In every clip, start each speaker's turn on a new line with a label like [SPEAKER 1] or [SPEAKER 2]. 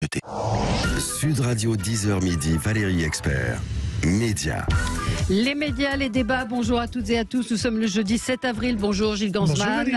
[SPEAKER 1] propriété. Sud Radio 10h midi, Valérie Expert. Média.
[SPEAKER 2] Les médias, les débats, bonjour à toutes et à tous. Nous sommes le jeudi 7 avril. Bonjour Gilles Gansman.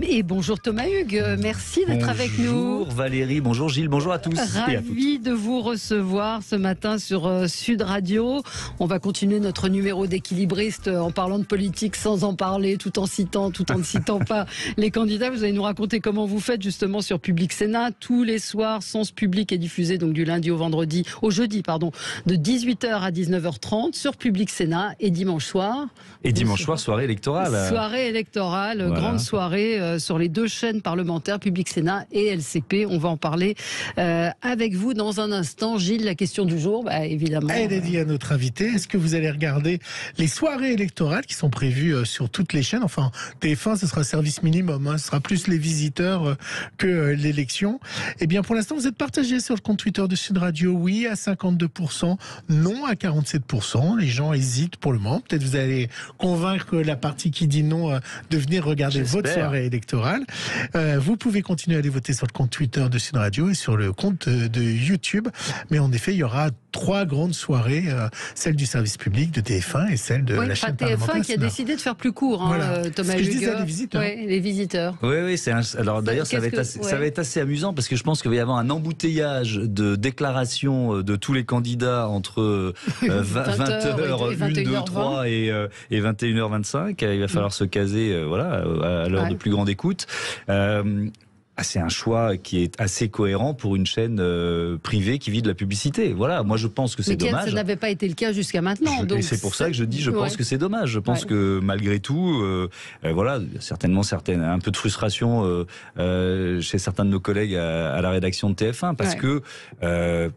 [SPEAKER 2] Et bonjour Thomas Hugues. Merci d'être avec nous.
[SPEAKER 3] Bonjour Valérie, bonjour Gilles, bonjour à tous.
[SPEAKER 2] Ravi de vous recevoir ce matin sur Sud Radio. On va continuer notre numéro d'équilibriste en parlant de politique sans en parler, tout en ne citant pas les candidats. Vous allez nous raconter comment vous faites justement sur Public Sénat. Tous les soirs, Sens Public est diffusé donc du lundi au jeudi, de 18h à 19h30 sur Public Sénat et dimanche soir.
[SPEAKER 3] Et dimanche soir, soirée électorale.
[SPEAKER 2] Soirée électorale, voilà. Grande soirée sur les deux chaînes parlementaires, Public Sénat et LCP. On va en parler avec vous dans un instant. Gilles, la question du jour, évidemment.
[SPEAKER 4] Elle est dédiée à notre invité. Est-ce que vous allez regarder les soirées électorales qui sont prévues sur toutes les chaînes? Enfin, TF1, ce sera service minimum. Ce sera plus les visiteurs que l'élection. Eh bien, pour l'instant, vous êtes partagé sur le compte Twitter de Sud Radio. Oui à 52%, non à 47%. Les gens hésitent pour le moment. Peut-être vous allez convaincre la partie qui dit non de venir regarder votre soirée électorale. Vous pouvez continuer à aller voter sur le compte Twitter de Sud Radio et sur le compte de YouTube. Mais en effet, il y aura 3 grandes soirées, celle du service public de TF1 et celle de la chaîne parlementaire.
[SPEAKER 2] TF1 qui a décidé de faire plus court,
[SPEAKER 4] voilà.
[SPEAKER 2] Thomas Hugues.
[SPEAKER 4] Je disais, les visiteurs.
[SPEAKER 2] Les visiteurs.
[SPEAKER 3] Oui, alors d'ailleurs, ça va être assez amusant parce que je pense qu'il va y avoir un embouteillage de déclarations de tous les candidats entre 20h, 1, 2, 3 et 21h25. Il va falloir se caser à l'heure de plus grande écoute. C'est un choix qui est assez cohérent pour une chaîne privée qui vit de la publicité. Voilà, moi je pense que c'est dommage.
[SPEAKER 2] Mais ça n'avait pas été le cas jusqu'à maintenant.
[SPEAKER 3] Et c'est pour ça que je dis, je pense que c'est dommage. Je pense que malgré tout, certainement un peu de frustration chez certains de nos collègues à la rédaction de TF1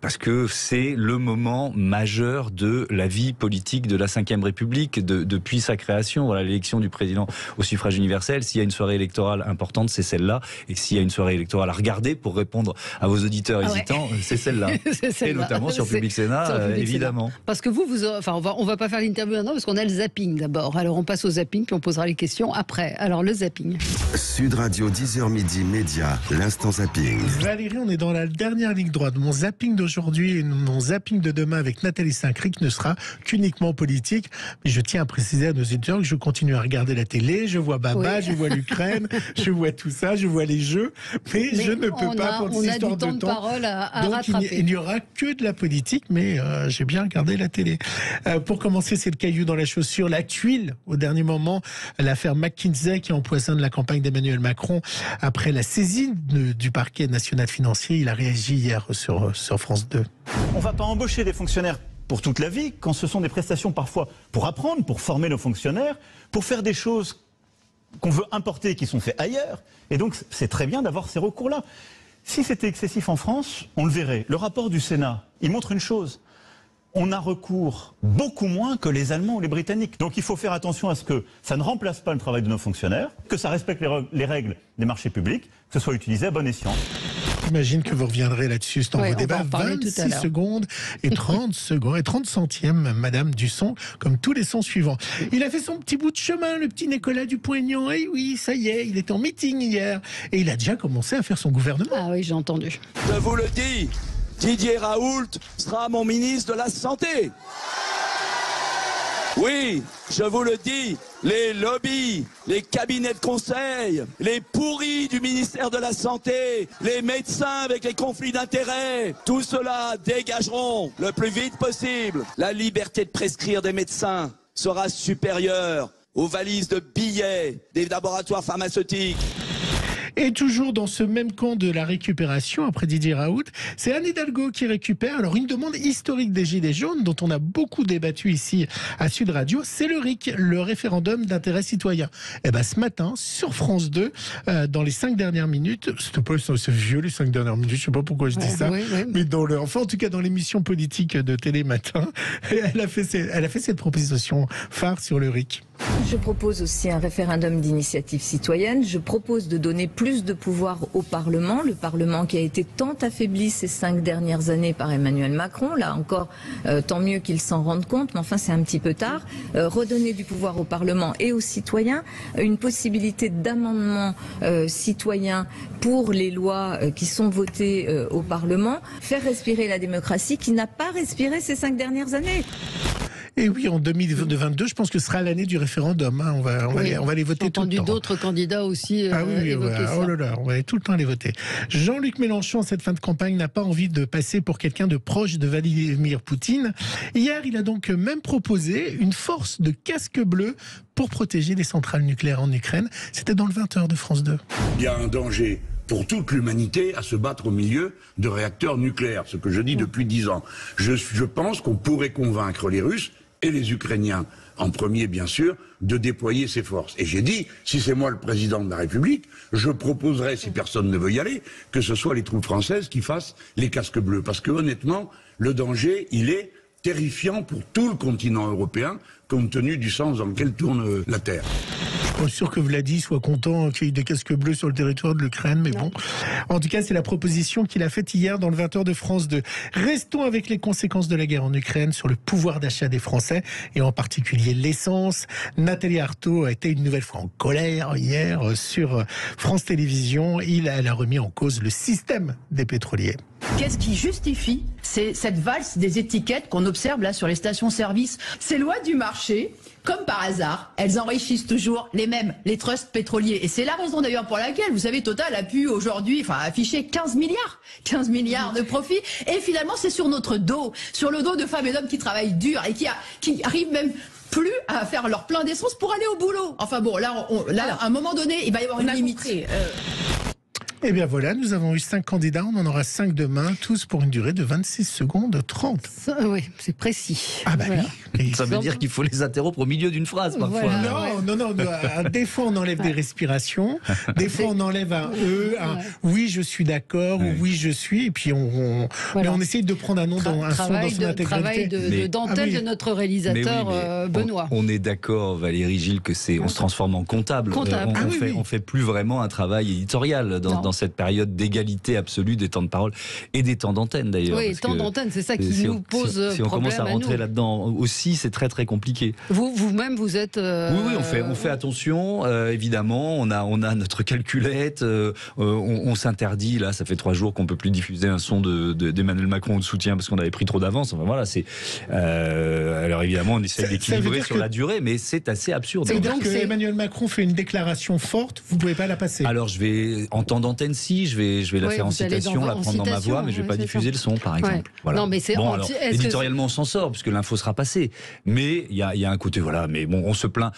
[SPEAKER 3] parce que c'est le moment majeur de la vie politique de la Ve République depuis sa création. Voilà, l'élection du président au suffrage universel. S'il y a une soirée électorale importante, c'est celle-là. Et s'il y a une soirée électorale à regarder pour répondre à vos auditeurs hésitants, c'est celle-là. Et notamment sur Public Sénat, évidemment.
[SPEAKER 2] Parce que on va pas faire l'interview maintenant parce qu'on a le zapping d'abord. Alors on passe au zapping puis on posera les questions après. Alors le zapping.
[SPEAKER 1] Sud Radio 10h midi média, l'instant zapping.
[SPEAKER 4] Valérie, on est dans la dernière ligne droite. Mon zapping d'aujourd'hui et mon zapping de demain avec Nathalie Saint-Cric ne sera qu'uniquement politique. Mais je tiens à préciser à nos auditeurs que je continue à regarder la télé. Je vois Baba, je vois l'Ukraine, je vois tout ça, je vois les jeux. Mais je ne peux pas pour des histoires de temps.
[SPEAKER 2] De parole à
[SPEAKER 4] donc
[SPEAKER 2] rattraper.
[SPEAKER 4] Il n'y aura que de la politique, mais j'ai bien regardé la télé. Pour commencer, c'est le caillou dans la chaussure, la tuile au dernier moment, l'affaire McKinsey qui empoisonne la campagne d'Emmanuel Macron après la saisine du parquet national financier. Il a réagi hier sur France 2.
[SPEAKER 5] On ne va pas embaucher des fonctionnaires pour toute la vie quand ce sont des prestations parfois pour apprendre, pour former nos fonctionnaires, pour faire des choses qu'on veut importer, qui sont faits ailleurs. Et donc, c'est très bien d'avoir ces recours-là. Si c'était excessif en France, on le verrait. Le rapport du Sénat, il montre une chose. On a recours beaucoup moins que les Allemands ou les Britanniques. Donc, il faut faire attention à ce que ça ne remplace pas le travail de nos fonctionnaires, que ça respecte les règles des marchés publics, que ce soit utilisé à bon escient.
[SPEAKER 4] J'imagine que vous reviendrez là-dessus dans vos débats. 26 secondes et 30 secondes et 30 centièmes, Madame Dusson, comme tous les sons suivants. Il a fait son petit bout de chemin, le petit Nicolas Dupont-Aignan. Et oui, ça y est, il est en meeting hier. Et il a déjà commencé à faire son gouvernement.
[SPEAKER 2] Ah oui, j'ai entendu.
[SPEAKER 6] Je vous le dis, Didier Raoult sera mon ministre de la Santé. Oui, je vous le dis, les lobbies, les cabinets de conseil, les pourris du ministère de la Santé, les médecins avec les conflits d'intérêts, tout cela dégageront le plus vite possible. La liberté de prescrire des médecins sera supérieure aux valises de billets des laboratoires pharmaceutiques.
[SPEAKER 4] Et toujours dans ce même camp de la récupération, après Didier Raoult, c'est Anne Hidalgo qui récupère. Alors une demande historique des Gilets jaunes, dont on a beaucoup débattu ici à Sud Radio, c'est le RIC, le référendum d'intérêt citoyen. Et ben ce matin, sur France 2, dans les 5 dernières minutes, c'est vieux les 5 dernières minutes, je sais pas pourquoi je dis ça, mais en tout cas dans l'émission politique de Télé Matin, elle a fait cette proposition phare sur le RIC.
[SPEAKER 7] Je propose aussi un référendum d'initiative citoyenne. Je propose de donner plus de pouvoir au Parlement. Le Parlement qui a été tant affaibli ces 5 dernières années par Emmanuel Macron. Là encore, tant mieux qu'ils s'en rendent compte, mais enfin c'est un petit peu tard. Redonner du pouvoir au Parlement et aux citoyens. Une possibilité d'amendement citoyen pour les lois qui sont votées au Parlement. Faire respirer la démocratie qui n'a pas respiré ces 5 dernières années.
[SPEAKER 4] Et oui, en 2022, je pense que ce sera l'année du référendum. Hein. On va les voter tout le temps.
[SPEAKER 2] J'ai entendu d'autres candidats aussi évoquer ça.
[SPEAKER 4] Oh là là, on va tout le temps les voter. Jean-Luc Mélenchon, en cette fin de campagne, n'a pas envie de passer pour quelqu'un de proche de Vladimir Poutine. Hier, il a donc même proposé une force de casque bleu pour protéger les centrales nucléaires en Ukraine. C'était dans le 20h de France 2.
[SPEAKER 8] Il y a un danger pour toute l'humanité à se battre au milieu de réacteurs nucléaires, ce que je dis depuis 10 ans. Je pense qu'on pourrait convaincre les Russes et les Ukrainiens, en premier bien sûr, de déployer ces forces. Et j'ai dit, si c'est moi le président de la République, je proposerai, si personne ne veut y aller, que ce soit les troupes françaises qui fassent les casques bleus. Parce que honnêtement, le danger, il est terrifiant pour tout le continent européen, compte tenu du sens dans lequel tourne la Terre.
[SPEAKER 4] Je suis sûr que Vladi soit content qu'il y ait des casques bleus sur le territoire de l'Ukraine, mais bon. En tout cas, c'est la proposition qu'il a faite hier dans le 20h de France 2. Restons avec les conséquences de la guerre en Ukraine sur le pouvoir d'achat des Français, et en particulier l'essence. Nathalie Arthaud a été une nouvelle fois en colère hier sur France Télévisions. Elle a remis en cause le système des pétroliers.
[SPEAKER 9] Qu'est-ce qui justifie cette valse des étiquettes qu'on observe là sur les stations-service? Ces lois du marché, comme par hasard, elles enrichissent toujours les mêmes, les trusts pétroliers. Et c'est la raison d'ailleurs pour laquelle, vous savez, Total a pu aujourd'hui afficher 15 milliards de profits. Et finalement, c'est sur notre dos, sur le dos de femmes et d'hommes qui travaillent dur et qui arrivent même plus à faire leur plein d'essence pour aller au boulot. Enfin bon, là, à un moment donné, il va y avoir une limite.
[SPEAKER 4] Eh bien voilà, nous avons eu 5 candidats, on en aura 5 demain, tous pour une durée de 26 secondes 30.
[SPEAKER 2] Oui, c'est précis.
[SPEAKER 4] Ah bah
[SPEAKER 2] voilà.
[SPEAKER 4] Oui.
[SPEAKER 3] Ça veut dire qu'il faut les interrompre au milieu d'une phrase parfois.
[SPEAKER 2] Voilà.
[SPEAKER 4] Non, des fois on enlève des respirations, des fois on enlève un E, un oui je suis d'accord, ou oui je suis, et puis on essaye de prendre un nom dans un son dans son intégralité.
[SPEAKER 2] Travail de dentelle de notre réalisateur Benoît.
[SPEAKER 3] On est d'accord, Valérie Gilles, que on se transforme en comptable. On fait plus vraiment un travail éditorial dans cette période d'égalité absolue des temps de parole et des temps d'antenne d'ailleurs.
[SPEAKER 2] Oui, temps d'antenne, c'est ça qui nous pose problème.
[SPEAKER 3] Si on commence à rentrer là-dedans aussi, c'est très très compliqué.
[SPEAKER 2] Vous-même, vous êtes...
[SPEAKER 3] Oui, on fait attention, évidemment. On a notre calculette, on s'interdit, là, ça fait 3 jours qu'on peut plus diffuser un son d'Emmanuel Macron de soutien parce qu'on avait pris trop d'avance. Enfin voilà, alors évidemment, on essaie d'équilibrer sur la durée, mais c'est assez absurde.
[SPEAKER 4] C'est-à-dire que Emmanuel Macron fait une déclaration forte, vous ne pouvez pas la passer.
[SPEAKER 3] Alors je vais, en temps d'antenne, je vais la faire en citation, la prendre dans ma voix, mais je ne vais pas diffuser le son, par exemple. Voilà.
[SPEAKER 2] Non, mais
[SPEAKER 3] alors, éditorialement, on s'en sort, puisque l'info sera passée. Mais il y a un côté, mais bon, on se plaint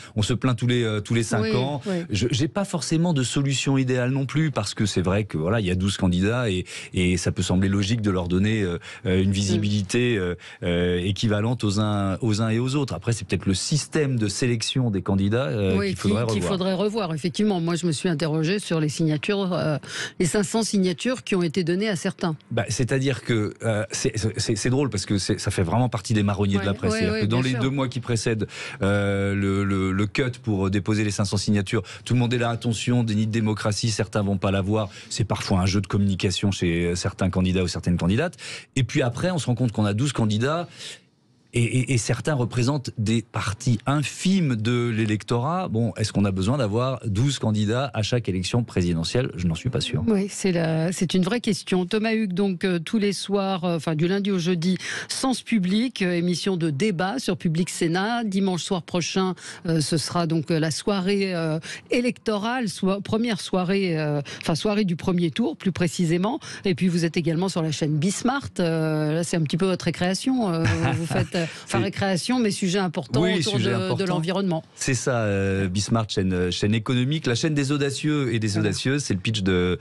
[SPEAKER 3] tous les 5 ans. Oui. Je n'ai pas forcément de solution idéale non plus, parce que c'est vrai que il y a 12 candidats et ça peut sembler logique de leur donner une visibilité équivalente aux uns et aux autres. Après, c'est peut-être le système de sélection des candidats qu'il
[SPEAKER 2] faudrait revoir. Effectivement, moi, je me suis interrogé sur les signatures, les 500 signatures qui ont été données à certains.
[SPEAKER 3] C'est-à-dire que c'est drôle parce que ça fait vraiment partie des marronniers de la presse. Que dans les 2 mois qui précèdent le cut pour déposer les 500 signatures, tout le monde est là, attention, déni de démocratie, certains vont pas l'avoir. C'est parfois un jeu de communication chez certains candidats ou certaines candidates. Et puis après, on se rend compte qu'on a 12 candidats. Et certains représentent des parties infimes de l'électorat. Bon, est-ce qu'on a besoin d'avoir 12 candidats à chaque élection présidentielle? Je n'en suis pas sûr.
[SPEAKER 2] Oui, c'est une vraie question. Thomas Hugues, donc tous les soirs, du lundi au jeudi, Sens Public, émission de débat sur Public Sénat. Dimanche soir prochain, ce sera donc la soirée électorale, première soirée, soirée du premier tour, plus précisément. Et puis vous êtes également sur la chaîne Bismart. Là, c'est un petit peu votre récréation. Vous faites récréation, mais sujet important autour de l'environnement.
[SPEAKER 3] C'est ça, Bismart, chaîne économique, la chaîne des audacieux et des audacieuses, c'est le pitch de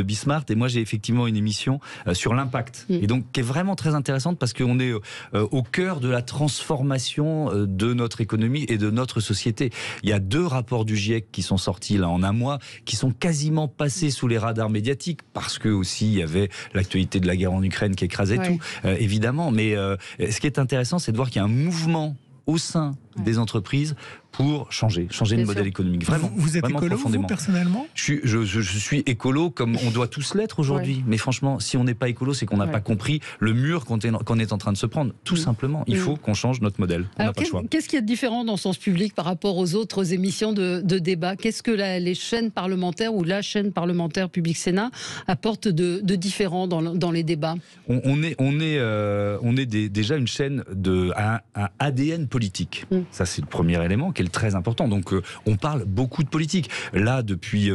[SPEAKER 3] Bismart. Et moi, j'ai effectivement une émission sur l'impact, et donc qui est vraiment très intéressante parce qu'on est au cœur de la transformation de notre économie et de notre société. Il y a 2 rapports du GIEC qui sont sortis là en un mois, qui sont quasiment passés sous les radars médiatiques parce que aussi il y avait l'actualité de la guerre en Ukraine qui écrasait tout, évidemment. Mais ce qui est intéressant, c'est de voir qu'il y a un mouvement au sein des entreprises pour changer de modèle économique. Vraiment.
[SPEAKER 4] Vous êtes
[SPEAKER 3] vraiment
[SPEAKER 4] écolo,
[SPEAKER 3] profondément.
[SPEAKER 4] vous, personnellement ?
[SPEAKER 3] Je suis écolo comme on doit tous l'être aujourd'hui. Mais franchement, si on n'est pas écolo, c'est qu'on n'a pas compris le mur qu'on est en train de se prendre. Tout simplement, il faut qu'on change notre modèle. On n'a pas le choix.
[SPEAKER 2] Qu'est-ce qu'il y a de différent dans Sens Public par rapport aux autres émissions de débat ? Qu'est-ce que les chaînes parlementaires ou la chaîne parlementaire Public Sénat apportent de différent dans les débats ?
[SPEAKER 3] On est déjà une chaîne à ADN politique. Ça, c'est le premier élément qui est très important. Donc, on parle beaucoup de politique. Là, depuis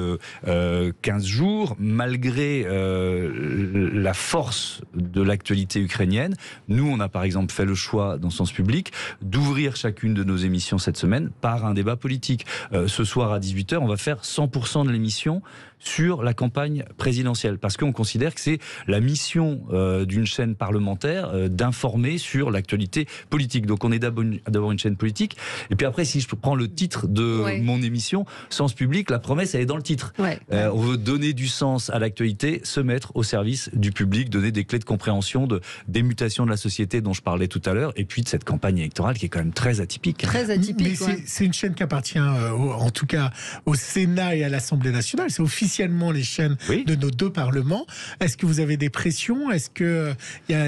[SPEAKER 3] 15 jours, malgré la force de l'actualité ukrainienne, nous, on a par exemple fait le choix dans Sens Public d'ouvrir chacune de nos émissions cette semaine par un débat politique. Ce soir à 18h, on va faire 100% de l'émission sur la campagne présidentielle, parce qu'on considère que c'est la mission d'une chaîne parlementaire d'informer sur l'actualité politique. Donc on est d'abord une chaîne politique, et puis après, si je prends le titre de mon émission, Sens Public, la promesse, elle est dans le titre. On veut donner du sens à l'actualité, se mettre au service du public, donner des clés de compréhension des mutations de la société dont je parlais tout à l'heure, et puis de cette campagne électorale qui est quand même très atypique.
[SPEAKER 2] Très atypique.
[SPEAKER 4] Mais c'est une chaîne qui appartient, en tout cas, au Sénat et à l'Assemblée nationale. C'est officiellement les chaînes de nos deux parlements. Est-ce que vous avez des pressions ? Est-ce que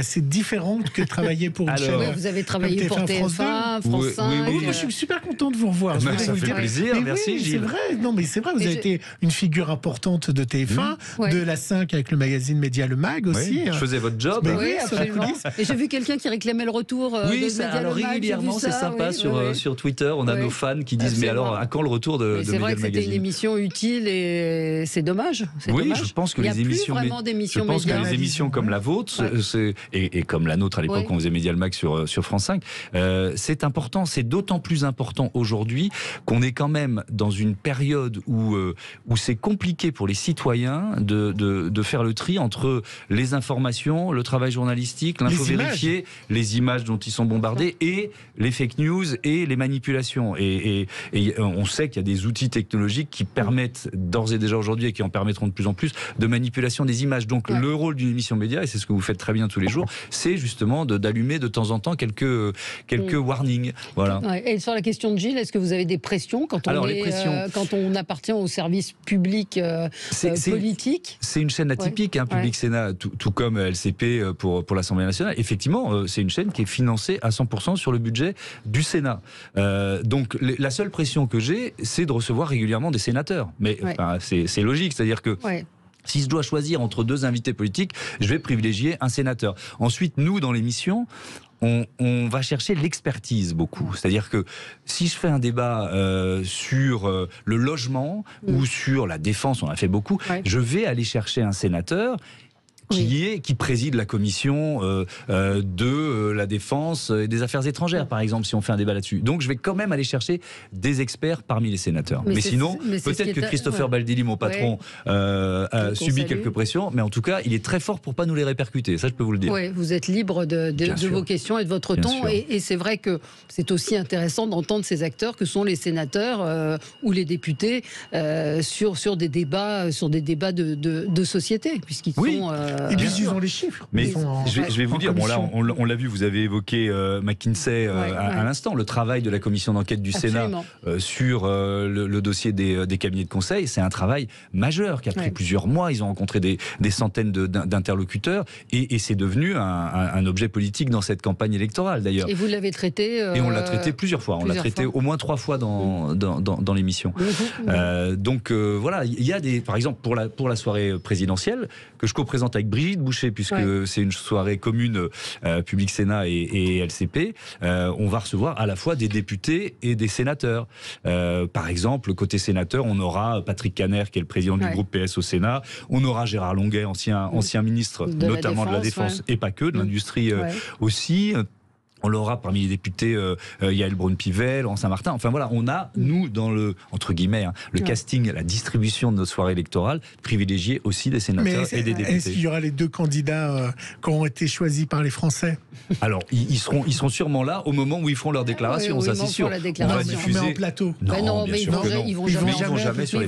[SPEAKER 4] c'est différent que travailler pour une chaîne ?
[SPEAKER 2] Vous avez travaillé pour TF1, France 5.
[SPEAKER 4] Oui, je suis super content de vous revoir.
[SPEAKER 3] Ça fait plaisir, merci Gilles.
[SPEAKER 4] C'est vrai, non mais c'est vrai, vous avez été une figure importante de TF1, de la 5 avec le magazine Média Le Mag aussi.
[SPEAKER 3] Je faisais votre job.
[SPEAKER 2] Oui, absolument. Et j'ai vu quelqu'un qui réclamait le retour de Média Le Mag.
[SPEAKER 3] Régulièrement, c'est sympa sur Twitter, on a nos fans qui disent mais alors à quand le retour de Média Le Magazine ?
[SPEAKER 2] C'est vrai que c'était une émission utile et c'est dommage.
[SPEAKER 3] Oui, je pense que les émissions comme la vôtre et comme la nôtre à l'époque, on faisait Média Le Mag sur France 5, c'est important, c'est d'autant plus important aujourd'hui qu'on est quand même dans une période où c'est compliqué pour les citoyens de faire le tri entre les informations, le travail journalistique, l'info vérifiée, les images dont ils sont bombardés et les fake news et les manipulations. Et on sait qu'il y a des outils technologiques qui permettent d'ores et déjà aujourd'hui et qui en permettront de plus en plus de manipulation des images. Donc le rôle d'une émission média, et c'est ce que vous faites très bien tous les jours, c'est justement d'allumer de temps en temps quelques warnings. Voilà.
[SPEAKER 2] Et sur la question de Gilles, est-ce que vous avez des pressions quand on appartient au service public politique ?
[SPEAKER 3] C'est une chaîne atypique, Public Sénat, tout comme LCP pour l'Assemblée nationale. Effectivement, c'est une chaîne qui est financée à 100% sur le budget du Sénat. Donc la seule pression que j'ai, c'est de recevoir régulièrement des sénateurs. Mais c'est logique, c'est-à-dire que si je dois choisir entre deux invités politiques, je vais privilégier un sénateur. Ensuite, nous, dans l'émission, on va chercher l'expertise beaucoup. C'est-à-dire que si je fais un débat sur le logement ou sur la défense, on a fait beaucoup, je vais aller chercher un sénateur qui préside la commission de la défense et des affaires étrangères, par exemple, si on fait un débat là-dessus. Donc je vais quand même aller chercher des experts parmi les sénateurs. Mais sinon, peut-être que Christopher Baldelli, mon patron, a subi quelques pressions, mais en tout cas, il est très fort pour pas nous les répercuter. Ça, je peux vous le dire.
[SPEAKER 2] Oui, vous êtes libre de vos questions et de votre ton. Et c'est vrai que c'est aussi intéressant d'entendre ces acteurs que sont les sénateurs ou les députés sur des débats de société, puisqu'ils sont...
[SPEAKER 4] Et puis ils ont les chiffres.
[SPEAKER 3] Mais je vais vous dire, bon là on l'a vu, vous avez évoqué McKinsey à l'instant, le travail de la commission d'enquête du Sénat sur le dossier des cabinets de conseil, c'est un travail majeur qui a pris plusieurs mois, ils ont rencontré des centaines d'interlocuteurs et c'est devenu un objet politique dans cette campagne électorale d'ailleurs.
[SPEAKER 2] Et vous l'avez traité
[SPEAKER 3] Et on l'a traité plusieurs fois, on l'a traité au moins 3 fois dans l'émission. Donc voilà, il y a par exemple pour la soirée présidentielle que je co-présente avec Brigitte Boucher, puisque c'est une soirée commune Public Sénat et LCP, on va recevoir à la fois des députés et des sénateurs. Par exemple, côté sénateur, on aura Patrick Kanner, qui est le président du groupe PS au Sénat, on aura Gérard Longuet, ancien ministre notamment de la Défense et pas que, de l'industrie aussi. On l'aura parmi les députés Yael Braun-Pivet, Laurent Saint-Martin. Enfin voilà, on a, nous, dans le, entre guillemets, le casting, la distribution de nos soirées électorales, privilégié aussi des sénateurs et des députés.
[SPEAKER 4] Est-ce qu'il y aura les deux candidats qui ont été choisis par les Français ?
[SPEAKER 3] Alors, ils seront sûrement là au moment où ils feront leur déclaration, ça c'est sûr.
[SPEAKER 4] On va diffuser en plateau.
[SPEAKER 3] Non,
[SPEAKER 2] mais ils vont jamais sur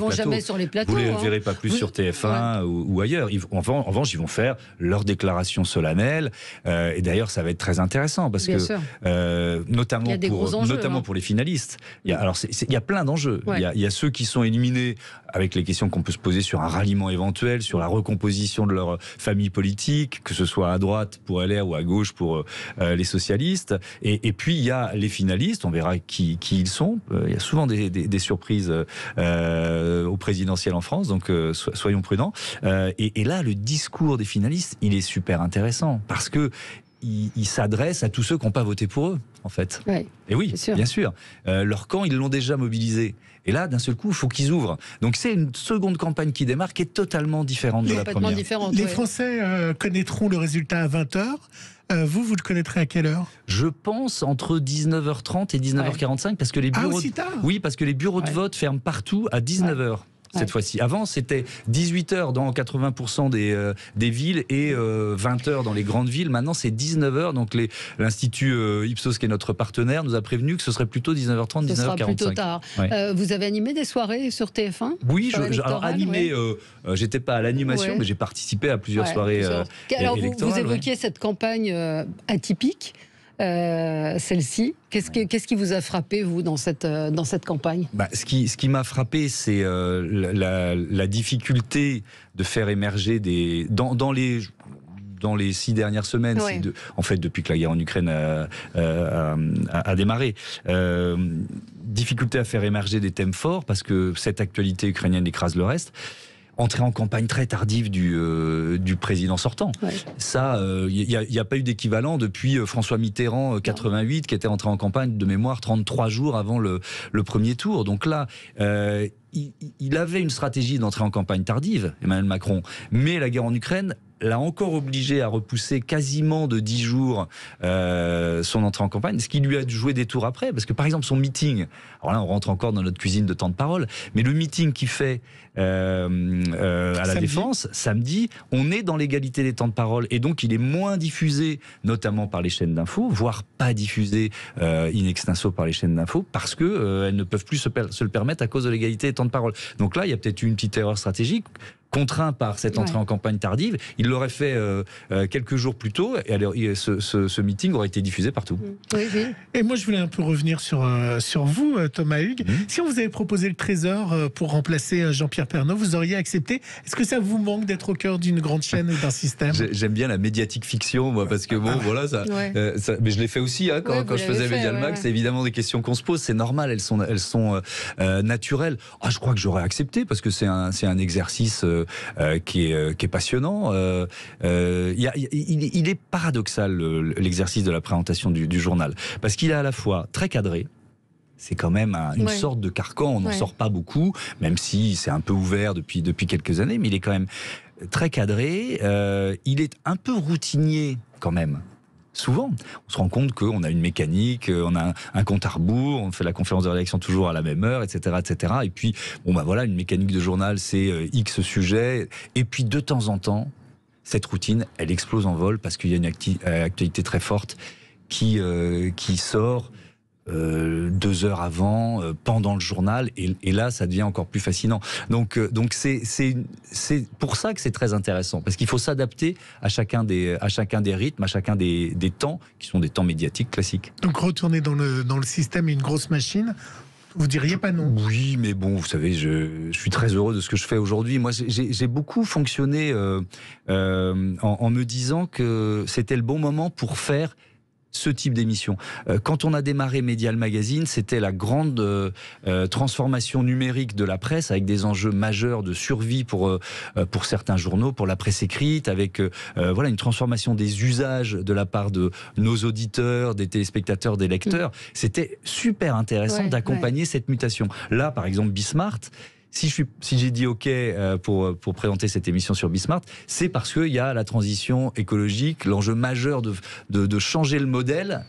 [SPEAKER 2] les plateaux.
[SPEAKER 3] Vous ne les verrez pas plus sur TF1 ou ailleurs. En revanche, ils vont faire leur déclaration solennelle. Et d'ailleurs, ça va être très intéressant parce que notamment,
[SPEAKER 2] enjeux,
[SPEAKER 3] pour les finalistes. Il y a plein d'enjeux.
[SPEAKER 2] Ouais.
[SPEAKER 3] Il y a ceux qui sont éliminés avec les questions qu'on peut se poser sur un ralliement éventuel, sur la recomposition de leur famille politique, que ce soit à droite pour LR ou à gauche pour les socialistes. Et puis il y a les finalistes, on verra qui ils sont. Il y a souvent des surprises au présidentiel en France, donc soyons prudents. Et là, le discours des finalistes, il est super intéressant parce que il s'adresse à tous ceux qui n'ont pas voté pour eux, en fait.
[SPEAKER 2] Ouais,
[SPEAKER 3] et oui, bien sûr. Leur camp, ils l'ont déjà mobilisé. Et là, d'un seul coup, il faut qu'ils ouvrent. Donc c'est une seconde campagne qui démarre, qui est totalement différente de la première.
[SPEAKER 4] Les Français connaîtront le résultat à 20h. Vous le connaîtrez à quelle heure ?
[SPEAKER 3] Je pense entre 19h30 et 19h45, parce que les bureaux, parce que les bureaux de vote ferment partout à 19h. Cette fois-ci. Avant, c'était 18h dans 80% des villes et 20h dans les grandes villes. Maintenant, c'est 19h. Donc, l'Institut Ipsos, qui est notre partenaire, nous a prévenu que ce serait plutôt 19h30, 19h45. Ce sera plutôt tard.
[SPEAKER 2] Ouais. Vous avez animé des soirées sur TF1 ?
[SPEAKER 3] Oui, alors animé, j'étais pas à l'animation, mais j'ai participé à plusieurs soirées
[SPEAKER 2] alors,
[SPEAKER 3] électorales.
[SPEAKER 2] Vous évoquiez cette campagne atypique. Celle-ci, qu'est-ce qui vous a frappé, vous, dans cette campagne ?
[SPEAKER 3] Ce qui m'a frappé, c'est la difficulté de faire émerger dans les 6 dernières semaines, en fait depuis que la guerre en Ukraine a démarré, difficulté à faire émerger des thèmes forts parce que cette actualité ukrainienne écrase le reste. Entrée en campagne très tardive du président sortant. Ouais. Ça, il n'y a pas eu d'équivalent depuis François Mitterrand, 88, qui était entré en campagne de mémoire 33 jours avant le premier tour. Donc là, il avait une stratégie d'entrée en campagne tardive, Emmanuel Macron, mais la guerre en Ukraine l'a encore obligé à repousser quasiment de 10 jours son entrée en campagne, ce qui lui a joué des tours après, parce que par exemple son meeting, alors là on rentre encore dans notre cuisine de temps de parole, mais le meeting qu'il fait à la Défense, samedi, on est dans l'égalité des temps de parole, et donc il est moins diffusé, notamment par les chaînes d'infos, voire pas diffusé in extenso par les chaînes d'infos, parce que elles ne peuvent plus se le permettre à cause de l'égalité des temps de parole. Donc là, il y a peut-être eu une petite erreur stratégique, contraint par cette entrée en campagne tardive. Il l'aurait fait quelques jours plus tôt, et alors, ce meeting aurait été diffusé partout.
[SPEAKER 4] Et moi, je voulais un peu revenir sur vous, Thomas Hugues. Si on vous avait proposé le Trésor pour remplacer Jean-Pierre Pernaut, vous auriez accepté ? Est-ce que ça vous manque d'être au cœur d'une grande chaîne et d'un système ?
[SPEAKER 3] J'aime bien la médiatique fiction, moi, parce que voilà, ça, mais je l'ai fait aussi quand je faisais Medial Max. C'est évidemment des questions qu'on se pose, c'est normal, elles sont naturelles. Je crois que j'aurais accepté, parce que c'est un exercice qui est passionnant. Il est paradoxal, l'exercice de la présentation du journal, parce qu'il est à la fois très cadré. C'est quand même une sorte de carcan, on n'en sort pas beaucoup, même si c'est un peu ouvert depuis quelques années, mais il est quand même très cadré. Il est un peu routinier quand même. Souvent, on se rend compte qu'on a une mécanique, on a un compte à rebours, on fait la conférence de rédaction toujours à la même heure, etc., etc. Et puis, voilà, une mécanique de journal, c'est X sujets. Et puis, de temps en temps, cette routine, elle explose en vol parce qu'il y a une actualité très forte qui sort 2 heures avant, pendant le journal, et là ça devient encore plus fascinant. Donc c'est pour ça que c'est très intéressant, parce qu'il faut s'adapter à chacun des rythmes, à chacun des temps qui sont des temps médiatiques classiques.
[SPEAKER 4] Donc retourner dans le système et une grosse machine, vous diriez pas non ?
[SPEAKER 3] Oui, mais bon, vous savez, je suis très heureux de ce que je fais aujourd'hui. Moi, j'ai beaucoup fonctionné en me disant que c'était le bon moment pour faire ce type d'émission. Quand on a démarré Medial Magazine, c'était la grande transformation numérique de la presse, avec des enjeux majeurs de survie pour certains journaux, pour la presse écrite, avec une transformation des usages de la part de nos auditeurs, des téléspectateurs, des lecteurs. C'était super intéressant d'accompagner cette mutation. Là, par exemple, Bismart, si j'ai dit OK pour présenter cette émission sur Bismart, c'est parce qu'il y a la transition écologique, l'enjeu majeur de changer le modèle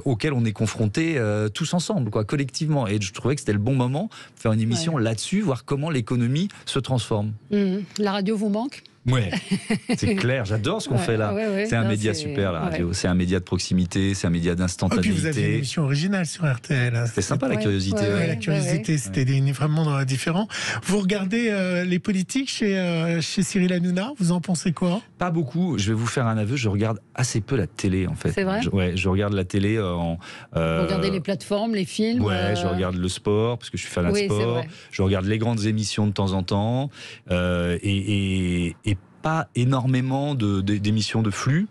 [SPEAKER 3] auquel on est confronté tous ensemble, collectivement. Et je trouvais que c'était le bon moment de faire une émission là-dessus, voir comment l'économie se transforme.
[SPEAKER 2] La radio vous manque ?
[SPEAKER 3] Ouais, c'est clair, j'adore ce qu'on fait là. C'est un média super, la radio. C'est un média de proximité, c'est un média d'instantanéité.
[SPEAKER 4] Et puis vous aviez une émission originale sur RTL.
[SPEAKER 3] C'était sympa, la curiosité.
[SPEAKER 4] La curiosité, c'était vraiment différent. Vous regardez les politiques chez Cyril Hanouna, vous en pensez quoi?
[SPEAKER 3] Pas beaucoup, je vais vous faire un aveu, je regarde assez peu la télé en fait.
[SPEAKER 2] C'est vrai?
[SPEAKER 3] Je regarde la télé en...
[SPEAKER 2] Vous regardez les plateformes, les films?
[SPEAKER 3] Ouais, je regarde le sport, parce que je suis fan de sport. Je regarde les grandes émissions de temps en temps. Et pas énormément d'émissions de flux.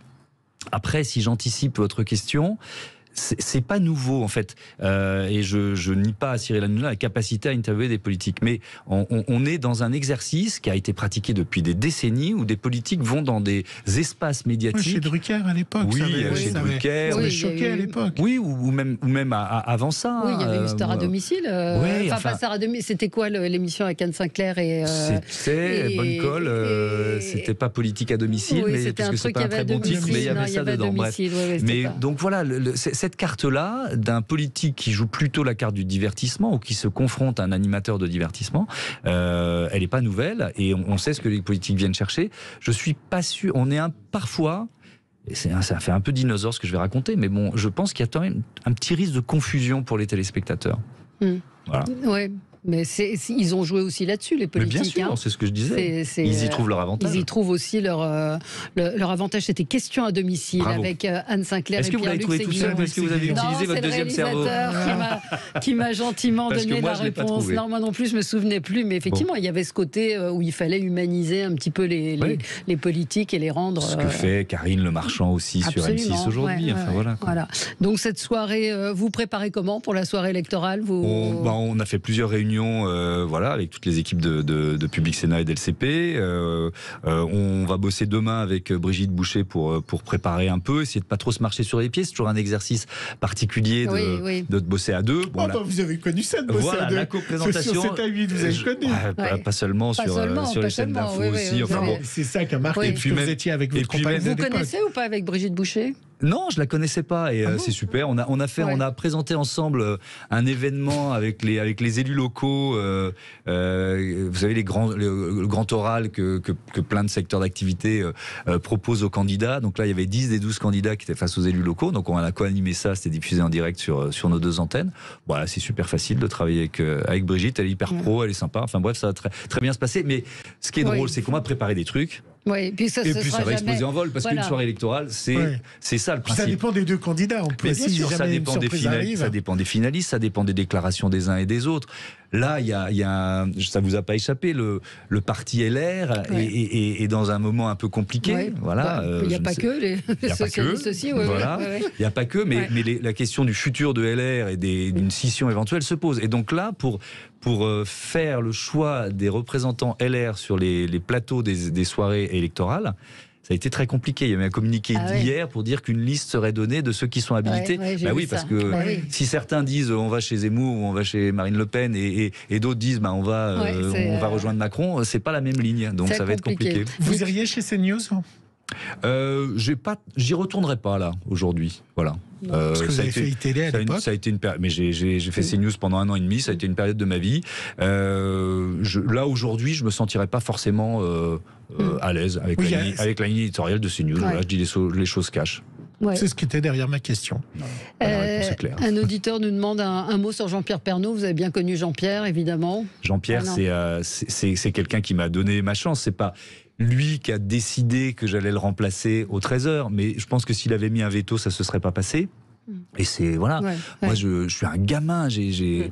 [SPEAKER 3] Après, si j'anticipe votre question, c'est pas nouveau en fait, et je nie pas à Cyril Hanouna la capacité à interviewer des politiques, mais on est dans un exercice qui a été pratiqué depuis des décennies où des politiques vont dans des espaces médiatiques.
[SPEAKER 4] Chez Drucker à l'époque.
[SPEAKER 3] Oui, chez Drucker.
[SPEAKER 4] Ça avait choqué à l'époque.
[SPEAKER 3] Oui, ou même avant ça.
[SPEAKER 2] Oui, il y avait eu Star à domicile. Pas Star à domicile. C'était quoi l'émission avec Anne Sinclair et
[SPEAKER 3] C'était Bonne Colle. C'était pas politique à domicile, mais parce que c'est pas un très bon titre, mais il y avait ça dedans. Bref. Mais donc voilà. Cette carte-là, d'un politique qui joue plutôt la carte du divertissement ou qui se confronte à un animateur de divertissement, elle n'est pas nouvelle et on sait ce que les politiques viennent chercher. Je suis pas sûr. On est parfois, et ça fait un peu dinosaure ce que je vais raconter, mais bon, je pense qu'il y a quand même un petit risque de confusion pour les téléspectateurs. Voilà.
[SPEAKER 2] Ouais. Mais ils ont joué aussi là-dessus, les politiques.
[SPEAKER 3] Mais bien sûr, c'est ce que je disais. Ils y trouvent leur avantage.
[SPEAKER 2] Ils y trouvent aussi leur avantage. C'était Question à domicile. Bravo. Avec Anne Sinclair et Pierre-Luc Séguillon. Est-ce que vous l'avez trouvé tout seul ou est-ce que vous avez utilisé votre deuxième cerveau? Qui m'a gentiment donné la réponse. Non, moi non plus, je me souvenais plus. Mais effectivement, il y avait ce côté où il fallait humaniser un petit peu les politiques et les rendre...
[SPEAKER 3] Ce que fait Karine Le Marchand aussi sur M6 aujourd'hui.
[SPEAKER 2] Voilà. Donc cette soirée, vous préparez comment pour la soirée électorale?
[SPEAKER 3] On a fait plusieurs réunions avec toutes les équipes de Public Sénat et d'LCP. On va bosser demain avec Brigitte Boucher pour préparer un peu, essayer de pas trop se marcher sur les pieds. C'est toujours un exercice particulier de bosser à deux.
[SPEAKER 4] Bon, vous avez connu ça, de bosser à deux.
[SPEAKER 3] La co-présentation.
[SPEAKER 4] Sur 7 à 8, vous avez connu.
[SPEAKER 3] Pas seulement sur les chaînes d'infos aussi.
[SPEAKER 4] C'est ça qui a marqué. Et puis vous étiez avec votre compagne.
[SPEAKER 2] Vous connaissez ou pas avec Brigitte Boucher?
[SPEAKER 3] Non, je la connaissais pas et c'est super. On a présenté ensemble un événement avec les élus locaux. Vous savez le grand oral que plein de secteurs d'activité proposent aux candidats. Donc là, il y avait 10 des 12 candidats qui étaient face aux élus locaux. Donc on a co-animé ça. C'était diffusé en direct sur nos deux antennes. Voilà, c'est super facile de travailler avec Brigitte. Elle est hyper pro, elle est sympa. Enfin bref, ça va très, très bien se passer. Mais ce qui est drôle, c'est qu'on va préparer des trucs.
[SPEAKER 2] Oui, puis ça
[SPEAKER 3] va exploser en vol parce qu'une soirée électorale, c'est ça le principe.
[SPEAKER 4] Ça dépend des deux candidats.
[SPEAKER 3] Mais bien sûr, ça dépend des finalistes, ça dépend des déclarations des uns et des autres. Là, ça vous a pas échappé, le parti LR est dans un moment un peu compliqué. Voilà.
[SPEAKER 2] Il n'y a pas que les socialistes aussi.
[SPEAKER 3] Voilà. Il n'y a pas que, mais la question du futur de LR et d'une scission éventuelle se pose. Et donc là, pour faire le choix des représentants LR sur les plateaux des soirées électorales, ça a été très compliqué. Il y avait un communiqué hier pour dire qu'une liste serait donnée de ceux qui sont habilités. Parce que si certains disent on va chez Zemmour ou on va chez Marine Le Pen et d'autres disent on va rejoindre Macron, c'est pas la même ligne. Donc ça va être compliqué.
[SPEAKER 4] Vous iriez chez CNews?
[SPEAKER 3] J'y retournerai pas là aujourd'hui. Voilà.
[SPEAKER 4] Parce que vous avez fait iTélé à l'époque.
[SPEAKER 3] Ça a été une période, mais j'ai fait CNews pendant 1 an et demi. Ça a été une période de ma vie. Là aujourd'hui, je me sentirais pas forcément à l'aise avec la ligne éditoriale de CNews. Voilà, je dis les choses cash.
[SPEAKER 4] C'est ce qui était derrière ma question.
[SPEAKER 3] La réponse est claire.
[SPEAKER 2] Un auditeur nous demande un mot sur Jean-Pierre Pernaut. Vous avez bien connu Jean-Pierre, évidemment.
[SPEAKER 3] Jean-Pierre, c'est quelqu'un qui m'a donné ma chance. C'est pas lui qui a décidé que j'allais le remplacer au 13h, mais je pense que s'il avait mis un veto, ça se serait pas passé. Et c'est moi je suis un gamin. J'ai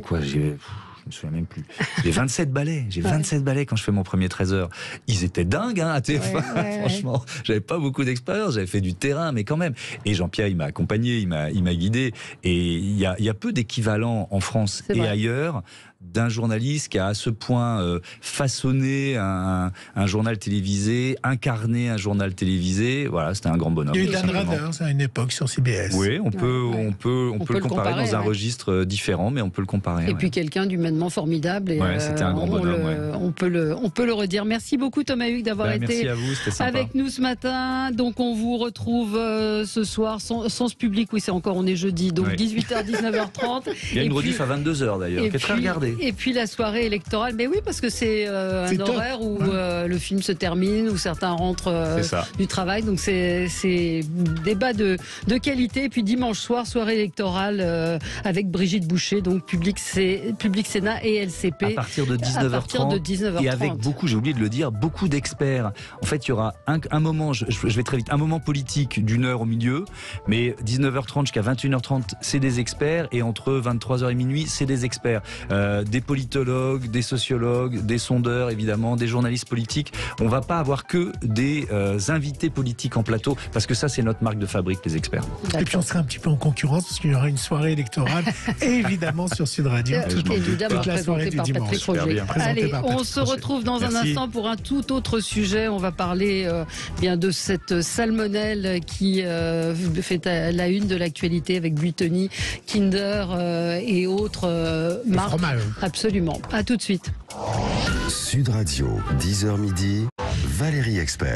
[SPEAKER 3] quoi je me souviens même plus. J'ai 27 balais. J'ai 27 balais quand je fais mon premier 13h. Ils étaient dingues à TF1. Franchement, j'avais pas beaucoup d'expérience. J'avais fait du terrain, mais quand même. Et Jean-Pierre, il m'a accompagné, il m'a guidé. Et il y a peu d'équivalents en France et ailleurs d'un journaliste qui a à ce point façonné un journal télévisé, incarné un journal télévisé. Voilà, c'était un grand bonhomme.
[SPEAKER 4] Il y a eu Dan Rather à une époque sur CBS.
[SPEAKER 3] Oui, on peut le comparer dans un registre différent, mais on peut le comparer.
[SPEAKER 2] Et puis quelqu'un d'humainement formidable. Et
[SPEAKER 3] c'était un grand bonhomme.
[SPEAKER 2] On peut le redire. Merci beaucoup Thomas Hugues d'avoir été avec nous ce matin. Donc on vous retrouve ce soir sans ce public. Oui, on est jeudi. Donc 18h, 19h30.
[SPEAKER 3] Il y a une rediff à 22h d'ailleurs, qui est très regardée.
[SPEAKER 2] Et puis la soirée électorale, mais oui, parce que c'est un horaire où le film se termine, où certains rentrent du travail. Donc c'est débat de qualité. Et puis dimanche soir, soirée électorale avec Brigitte Boucher, donc Public Sénat et LCP.
[SPEAKER 3] À partir de 19h30. Et avec beaucoup, j'ai oublié de le dire, beaucoup d'experts. En fait, il y aura un moment, je vais très vite, un moment politique d'une heure au milieu, mais 19h30 jusqu'à 21h30, c'est des experts, et entre 23h et minuit, c'est des experts. Des politologues, des sociologues, des sondeurs, évidemment, des journalistes politiques. On va pas avoir que des invités politiques en plateau, parce que ça, c'est notre marque de fabrique, les experts.
[SPEAKER 4] Et puis on sera un petit peu en concurrence, parce qu'il y aura une soirée électorale, évidemment sur Sud Radio.
[SPEAKER 2] Évidemment, présentée par Patrick Roger. Allez, on se retrouve dans un instant pour un tout autre sujet. On va parler bien de cette salmonelle qui fait la une de l'actualité avec Buitoni, Kinder et autres marques. Absolument. À tout de suite.
[SPEAKER 1] Sud Radio, 10h midi, Valérie Expert.